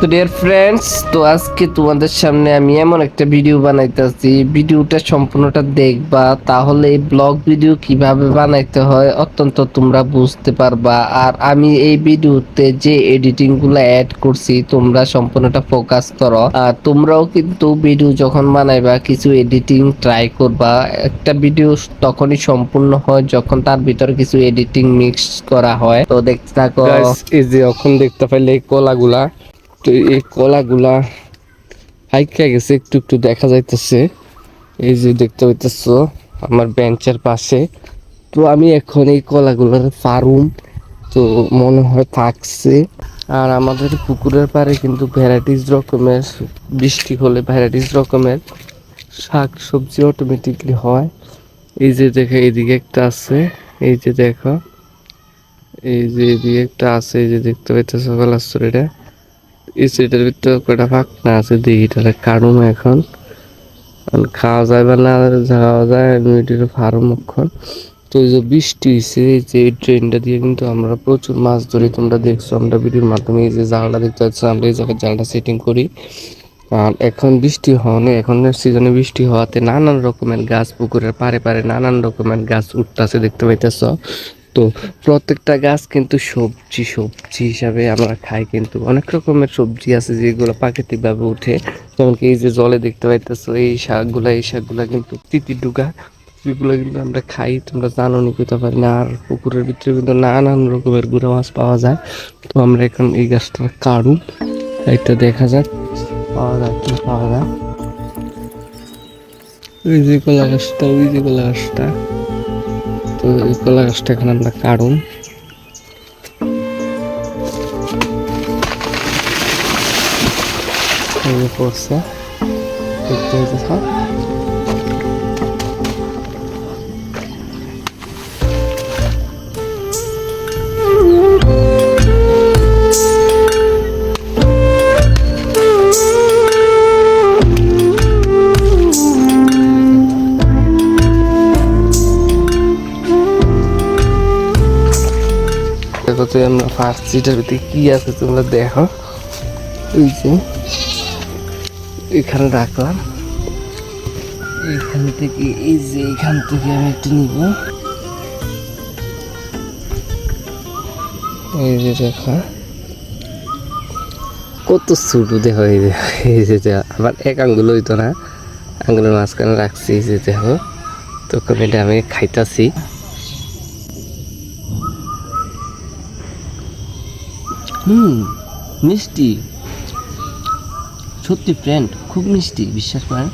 তো dear friends, তো আজকে তোমাদের সামনে আমি এমন একটা ভিডিও বানাইতেছি। ভিডিওটা সম্পূর্ণটা দেখবা, তাহলে এই ব্লগ ভিডিও কিভাবে বানাইতে হয় অত্যন্ত তোমরা বুঝতে পারবা। আর আমি এই ভিডিওতে যে এডিটিং গুলো অ্যাড করছি তোমরা সম্পূর্ণটা ফোকাস করো। আর তোমরাও কিন্তু ভিডিও যখন বানাইবা কিছু এডিটিং ট্রাই করবা। একটা ভিডিও তখনই সম্পূর্ণ হয় যখন তার ভিতরে কিছু এডিটিং মিক্স করা হয়। তো দেখতে থাকো গাইস, এই যে এখন দেখতে পাইলে এই কলাগুলা, তো এই কলাগুলা হাইকা গেছে, একটু একটু দেখা যাইতেছে। এই যে দেখতে পাইতেছো আমার বেঞ্চের পাশে। তো আমি এখন এই কলাগুলার ফার্ম, তো মনে হয় থাকছে। আর আমাদের পুকুরের পাড়ে কিন্তু ভ্যারাইটিস রকমের, বৃষ্টি হলে ভ্যারাইটিস রকমের শাক সবজি অটোমেটিকলি হয়। এই যে দেখো এইদিকে একটা আছে, এই যে দেখো এই যে এদিকে একটা আছে, এই যে দেখতে পাইতেছো কলাস্তরিটা। এই সেটার ভিতরে কয়টা ফাঁকনা আছে, দেখি এটা কাটুম এখন। খাওয়া যায় বা না খাওয়া যায়, আমি এটির ফার্ম এখন। তো এই যে বৃষ্টি হয়েছে, এই যে এই ট্রেনটা দিয়ে কিন্তু আমরা প্রচুর মাছ ধরি। তোমরা দেখছো আমরা ভিডিওর মাধ্যমে, এই যে জালটা দেখতে পাচ্ছ, আমরা এই জায়গায় জালটা সেটিং করি। আর এখন বৃষ্টি হওয়ানে, এখন সিজনে বৃষ্টি হওয়াতে নানান রকমের গাছ, পুকুরের পারে পারে নানান রকমের গাছ উঠতেছে দেখতে পাইতেছ। তো প্রত্যেকটা গাছ কিন্তু সবজি সবজি হিসাবে আমরা খাই। কিন্তু অনেক রকমের সবজি আছে যেগুলো প্রাকৃতিকভাবে উঠে, যেমন কি এই যে জলে দেখতে পাইতেছো এই শাকগুলা কিন্তু তিতির ডুগা, এগুলো কিন্তু আমরা খাই। তোমরা জানো নি কোথাও পারি না। আর পুকুরের ভিতরে কিন্তু নানান রকমের গুঁড়া মাছ পাওয়া যায়। তো আমরা এখন এই গাছটা কাটুম, এটা দেখা যাক পাওয়া যায় কি পাওয়া যায়। ওই যে কলা গাছটা, ওই যে কলা গাছটা, তো এই কলা গাছটা এখন আমরা কাটুম। পড়ছে দেখতে হইতেছ। দেখো তো আমরা ফার্স্ট সিটার ভিতরে কি আছে তোমরা দেখো। এই যে এখানে রাখলাম, এখান থেকে এই যে এখান থেকে আমি একটু নিব। এই যে দেখো কত ছোট, দেখো এই যে আমার এক আঙ্গুল হইতো না, আঙ্গুলের মাঝখানে রাখছি। এই যে দেখো, তখন এটা আমি খাইতাছি। মিষ্টি, সত্যি ফ্রেন্ড, খুব মিষ্টি, বিশ্বাস করেন।